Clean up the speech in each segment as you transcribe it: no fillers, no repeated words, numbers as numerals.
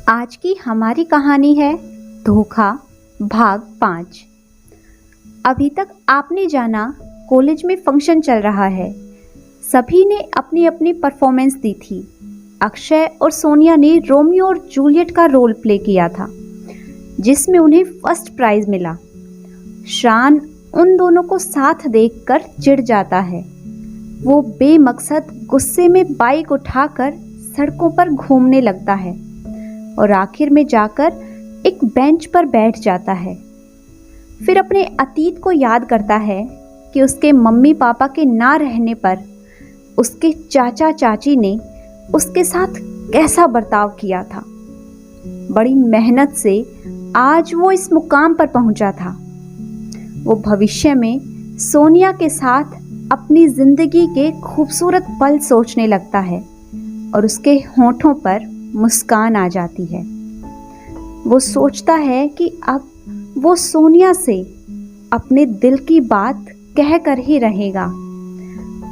आज की हमारी कहानी है धोखा भाग 5। अभी तक आपने जाना कॉलेज में फंक्शन चल रहा है। सभी ने अपनी अपनी परफॉर्मेंस दी थी। अक्षय और सोनिया ने रोमियो और जूलियट का रोल प्ले किया था, जिसमें उन्हें फर्स्ट प्राइज मिला। शान उन दोनों को साथ देखकर चिढ़ जाता है। वो बेमकसद गुस्से में बाइक उठाकर सड़कों पर घूमने लगता है और आखिर में जाकर एक बेंच पर बैठ जाता है। फिर अपने अतीत को याद करता है कि उसके मम्मी पापा के ना रहने पर उसके चाचा चाची ने उसके साथ कैसा बर्ताव किया था। बड़ी मेहनत से आज वो इस मुकाम पर पहुंचा था। वो भविष्य में सोनिया के साथ अपनी जिंदगी के खूबसूरत पल सोचने लगता है और उसके होठों पर मुस्कान आ जाती है। वो सोचता है कि अब वो सोनिया से अपने दिल की बात कह कर ही रहेगा,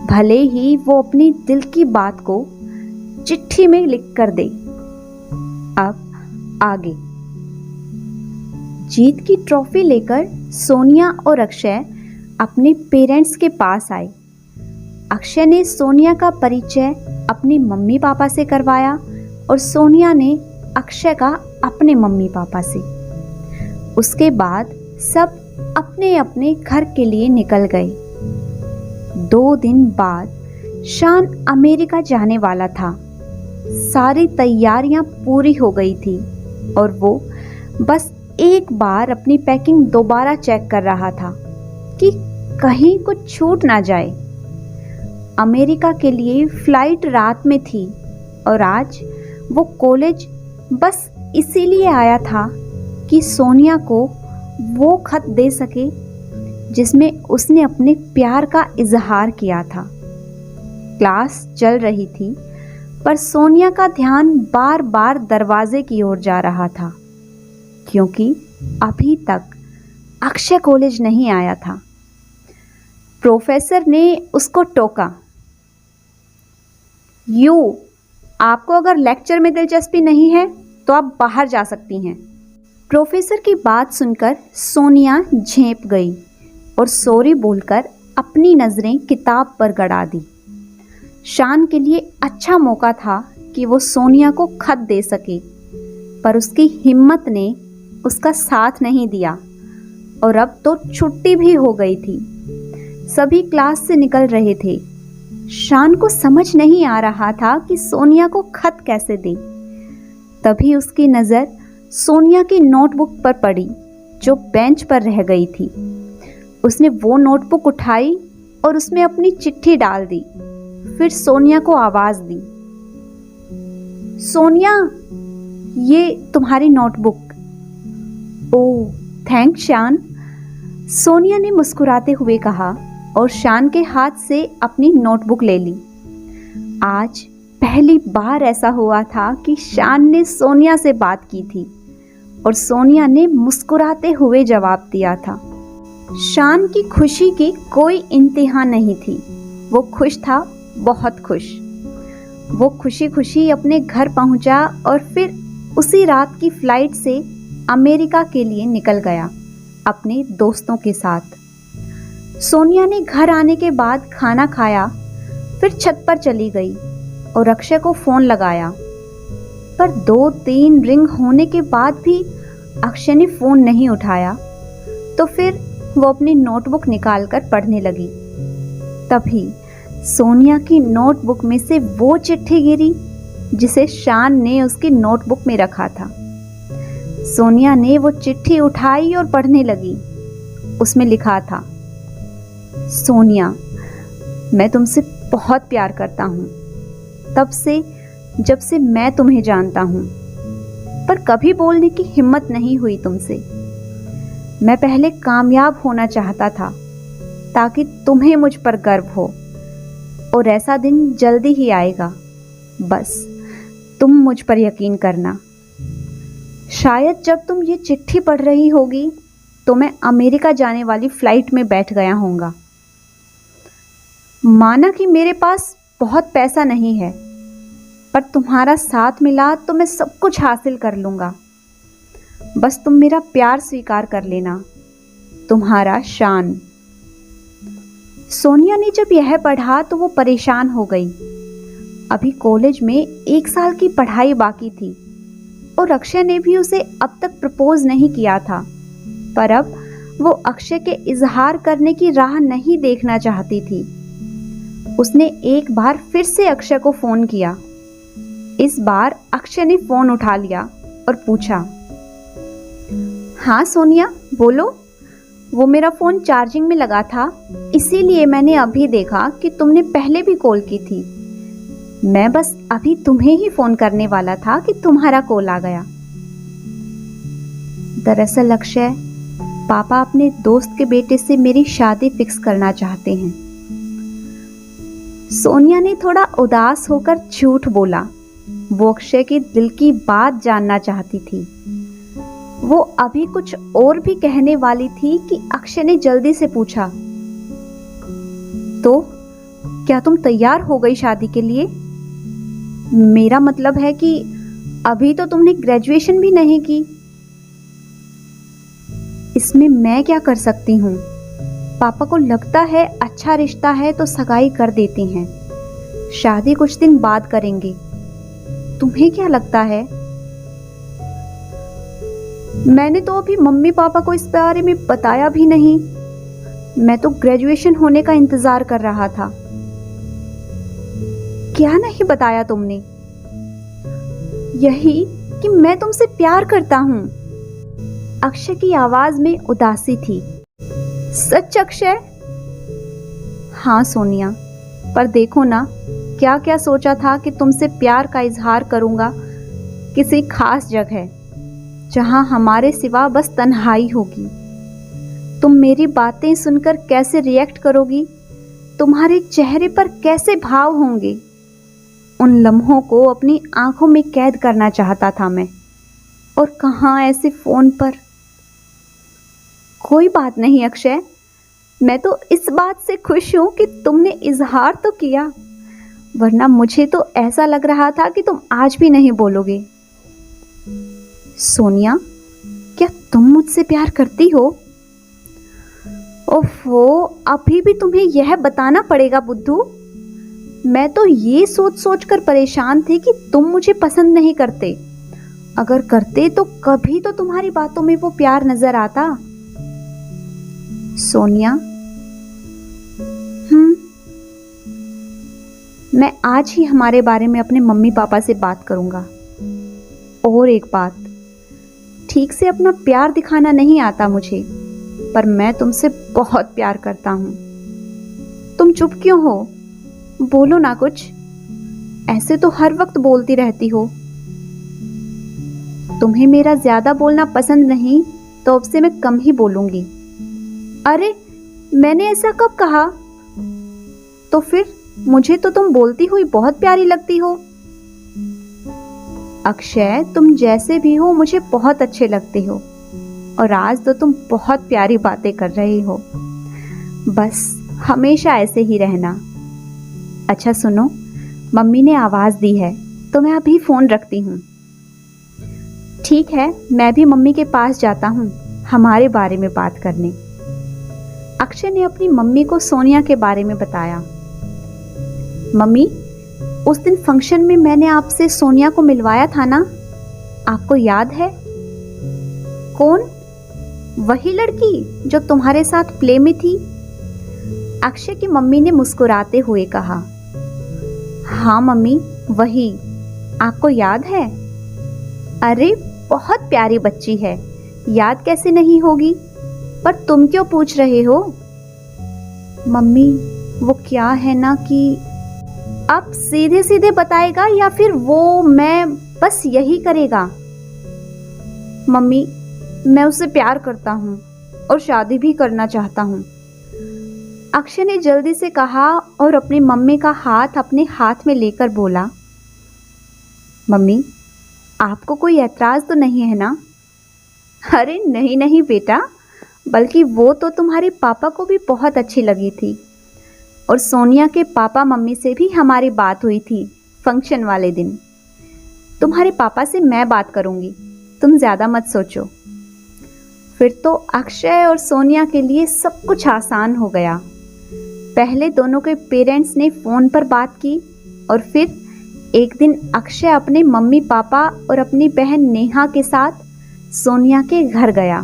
भले ही वो अपनी दिल की बात को चिट्ठी में लिख कर दे। अब आगे। जीत की ट्रॉफी लेकर सोनिया और अक्षय अपने पेरेंट्स के पास आए। अक्षय ने सोनिया का परिचय अपने मम्मी पापा से करवाया और सोनिया ने अक्षय का अपने मम्मी पापा से। उसके बाद सब अपने अपने घर के लिए निकल गए। 2 दिन बाद शान अमेरिका जाने वाला था। सारी तैयारियां पूरी हो गई थी और वो बस एक बार अपनी पैकिंग दोबारा चेक कर रहा था कि कहीं कुछ छूट ना जाए। अमेरिका के लिए फ्लाइट रात में थी और आज वो कॉलेज बस इसीलिए आया था कि सोनिया को वो खत दे सके जिसमें उसने अपने प्यार का इजहार किया था। क्लास चल रही थी पर सोनिया का ध्यान बार बार दरवाजे की ओर जा रहा था, क्योंकि अभी तक अक्षय कॉलेज नहीं आया था। प्रोफेसर ने उसको टोका, आपको अगर लेक्चर में दिलचस्पी नहीं है तो आप बाहर जा सकती हैं। प्रोफेसर की बात सुनकर सोनिया झेंप गई और सॉरी बोलकर अपनी नज़रें किताब पर गड़ा दी। शान के लिए अच्छा मौका था कि वो सोनिया को खत दे सके, पर उसकी हिम्मत ने उसका साथ नहीं दिया और अब तो छुट्टी भी हो गई थी। सभी क्लास से निकल रहे थे। शान को समझ नहीं आ रहा था कि सोनिया को खत कैसे दे। तभी उसकी नज़र सोनिया की नोटबुक पर पड़ी जो बेंच पर रह गई थी। उसने वो नोटबुक उठाई और उसमें अपनी चिट्ठी डाल दी। फिर सोनिया को आवाज़ दी, सोनिया, ये तुम्हारी नोटबुक। ओह थैंक्स शान, सोनिया ने मुस्कुराते हुए कहा और शान के हाथ से अपनी नोटबुक ले ली। आज पहली बार ऐसा हुआ था कि शान ने सोनिया से बात की थी और सोनिया ने मुस्कुराते हुए जवाब दिया था। शान की खुशी की कोई इंतहा नहीं थी। वो खुश था, बहुत खुश। वो खुशी खुशी अपने घर पहुंचा और फिर उसी रात की फ्लाइट से अमेरिका के लिए निकल गया अपने दोस्तों के साथ। सोनिया ने घर आने के बाद खाना खाया, फिर छत पर चली गई और अक्षय को फ़ोन लगाया, पर 2-3 रिंग होने के बाद भी अक्षय ने फ़ोन नहीं उठाया। तो फिर वो अपनी नोटबुक निकालकर पढ़ने लगी। तभी सोनिया की नोटबुक में से वो चिट्ठी गिरी जिसे शान ने उसकी नोटबुक में रखा था। सोनिया ने वो चिट्ठी उठाई और पढ़ने लगी। उसमें लिखा था, सोनिया, मैं तुमसे बहुत प्यार करता हूँ, तब से जब से मैं तुम्हें जानता हूँ, पर कभी बोलने की हिम्मत नहीं हुई तुमसे। मैं पहले कामयाब होना चाहता था ताकि तुम्हें मुझ पर गर्व हो, और ऐसा दिन जल्दी ही आएगा। बस तुम मुझ पर यकीन करना। शायद जब तुम ये चिट्ठी पढ़ रही होगी तो मैं अमेरिका जाने वाली फ्लाइट में बैठ गया होऊंगा। माना कि मेरे पास बहुत पैसा नहीं है, पर तुम्हारा साथ मिला तो मैं सब कुछ हासिल कर लूँगा। बस तुम मेरा प्यार स्वीकार कर लेना। तुम्हारा शान। सोनिया ने जब यह पढ़ा तो वो परेशान हो गई। अभी कॉलेज में 1 साल की पढ़ाई बाकी थी और अक्षय ने भी उसे अब तक प्रपोज नहीं किया था, पर अब वो अक्षय के इजहार करने की राह नहीं देखना चाहती थी। उसने एक बार फिर से अक्षय को फोन किया। इस बार अक्षय ने फोन उठा लिया और पूछा, हाँ सोनिया बोलो। वो मेरा फोन चार्जिंग में लगा था, इसीलिए मैंने अभी देखा कि तुमने पहले भी कॉल की थी। मैं बस अभी तुम्हें ही फोन करने वाला था कि तुम्हारा कॉल आ गया। दरअसल अक्षय, पापा अपने दोस्त के बेटे से मेरी शादी फिक्स करना चाहते हैं। सोनिया ने थोड़ा उदास होकर झूठ बोला। वो अक्षय के दिल की बात जानना चाहती थी। वो अभी कुछ और भी कहने वाली थी कि अक्षय ने जल्दी से पूछा, तो क्या तुम तैयार हो गई शादी के लिए? मेरा मतलब है कि अभी तो तुमने ग्रेजुएशन भी नहीं की। इसमें मैं क्या कर सकती हूँ? पापा को लगता है अच्छा रिश्ता है तो सगाई कर देती हैं। शादी कुछ दिन बाद करेंगे। तुम्हें क्या लगता है? मैंने तो अभी मम्मी पापा को इस बारे में बताया भी नहीं। मैं तो ग्रेजुएशन होने का इंतजार कर रहा था। क्या नहीं बताया तुमने? यही कि मैं तुमसे प्यार करता हूं। अक्षय की आवाज में उदासी थी। सच अक्षय? हाँ सोनिया, पर देखो ना, क्या क्या सोचा था कि तुमसे प्यार का इजहार करूंगा किसी खास जगह जहां हमारे सिवा बस तन्हाई होगी। तुम मेरी बातें सुनकर कैसे रिएक्ट करोगी? तुम्हारे चेहरे पर कैसे भाव होंगे? उन लम्हों को अपनी आंखों में कैद करना चाहता था मैं, और कहाँ ऐसे फोन पर। कोई बात नहीं अक्षय, मैं तो इस बात से खुश हूं कि तुमने इजहार तो किया, वरना मुझे तो ऐसा लग रहा था कि तुम आज भी नहीं बोलोगे। सोनिया, क्या तुम मुझसे प्यार करती हो? ओफो, अभी भी तुम्हें यह बताना पड़ेगा बुद्धू। मैं तो ये सोच सोच कर परेशान थी कि तुम मुझे पसंद नहीं करते। अगर करते तो कभी तो तुम्हारी बातों में वो प्यार नजर आता। सोनिया, मैं आज ही हमारे बारे में अपने मम्मी पापा से बात करूंगा। और एक बात, ठीक से अपना प्यार दिखाना नहीं आता मुझे, पर मैं तुमसे बहुत प्यार करता हूं। तुम चुप क्यों हो? बोलो ना कुछ। ऐसे तो हर वक्त बोलती रहती हो। तुम्हें मेरा ज्यादा बोलना पसंद नहीं तो अब से मैं कम ही बोलूंगी। अरे, मैंने ऐसा कब कहा? तो फिर मुझे तो तुम बोलती हुई बहुत प्यारी लगती हो। अक्षय, तुम जैसे भी हो मुझे बहुत अच्छे लगते हो, और आज तो तुम बहुत प्यारी बातें कर रही हो। बस हमेशा ऐसे ही रहना। अच्छा सुनो, मम्मी ने आवाज दी है तो मैं अभी फोन रखती हूँ। ठीक है, मैं भी मम्मी के पास जाता हूँ हमारे बारे में बात करने। अक्षय ने अपनी मम्मी को सोनिया के बारे में बताया। मम्मी, उस दिन फंक्शन में मैंने आपसे सोनिया को मिलवाया था ना, आपको याद है? कौन? वही लड़की जो तुम्हारे साथ प्ले में थी? अक्षय की मम्मी ने मुस्कुराते हुए कहा। हाँ मम्मी, वही। आपको याद है? अरे, बहुत प्यारी बच्ची है, याद कैसे नहीं होगी? पर तुम क्यों पूछ रहे हो? मम्मी, वो क्या है ना कि आप सीधे सीधे बताएगा या फिर वो मैं बस यही करेगा? मम्मी, मैं उससे प्यार करता हूँ और शादी भी करना चाहता हूँ। अक्षय ने जल्दी से कहा और अपनी मम्मी का हाथ अपने हाथ में लेकर बोला। मम्मी, आपको कोई ऐतराज तो नहीं है ना? अरे नहीं नहीं बेटा, बल्कि वो तो तुम्हारे पापा को भी बहुत अच्छी लगी थी, और सोनिया के पापा मम्मी से भी हमारी बात हुई थी, फंक्शन वाले दिन। तुम्हारे पापा से मैं बात करूंगी, तुम ज़्यादा मत सोचो। फिर तो अक्षय और सोनिया के लिए सब कुछ आसान हो गया। पहले दोनों के पेरेंट्स ने फ़ोन पर बात की और फिर एक दिन अक्षय अपने मम्मी पापा और अपनी बहन नेहा के साथ सोनिया के घर गया।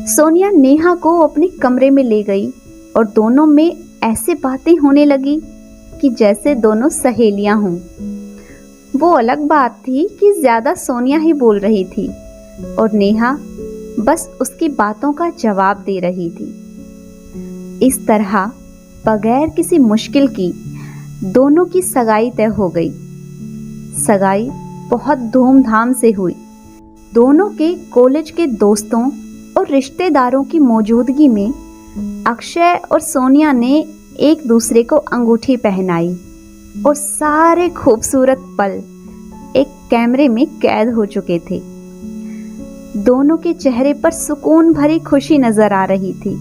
सोनिया नेहा को अपने कमरे में ले गई और दोनों में ऐसे बातें होने लगी कि जैसे दोनों सहेलियां हों। वो अलग बात थी कि ज़्यादा सोनिया ही बोल रही थी और नेहा बस उसकी बातों का जवाब दे रही थी। इस तरह बगैर किसी मुश्किल की दोनों की सगाई तय हो गई। सगाई बहुत धूमधाम से हुई। दोनों के कॉलेज के दोस्तों और रिश्तेदारों की मौजूदगी में अक्षय और सोनिया ने एक दूसरे को अंगूठी पहनाई और सारे खूबसूरत पल एक कैमरे में कैद हो चुके थे। दोनों के चेहरे पर सुकून भरी खुशी नजर आ रही थी।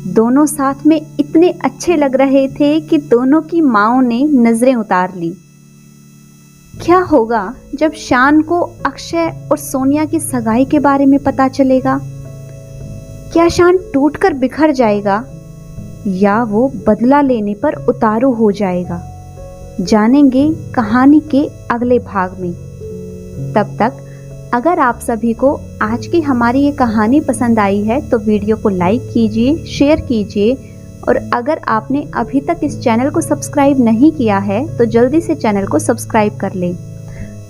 दोनों साथ में इतने अच्छे लग रहे थे कि दोनों की माँओं ने नजरें उतार ली। क्या होगा जब शान को अक्षय और सोनिया की सगाई के बारे में पता चलेगा? क्या शान टूटकर बिखर जाएगा या वो बदला लेने पर उतारू हो जाएगा? जानेंगे कहानी के अगले भाग में। तब तक अगर आप सभी को आज की हमारी ये कहानी पसंद आई है तो वीडियो को लाइक कीजिए, शेयर कीजिए और अगर आपने अभी तक इस चैनल को सब्सक्राइब नहीं किया है तो जल्दी से चैनल को सब्सक्राइब कर लें।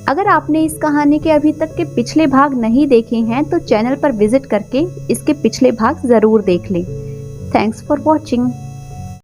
अगर आपने इस कहानी के अभी तक के पिछले भाग नहीं देखे हैं तो चैनल पर विजिट करके इसके पिछले भाग ज़रूर देख लें। Thanks for watching.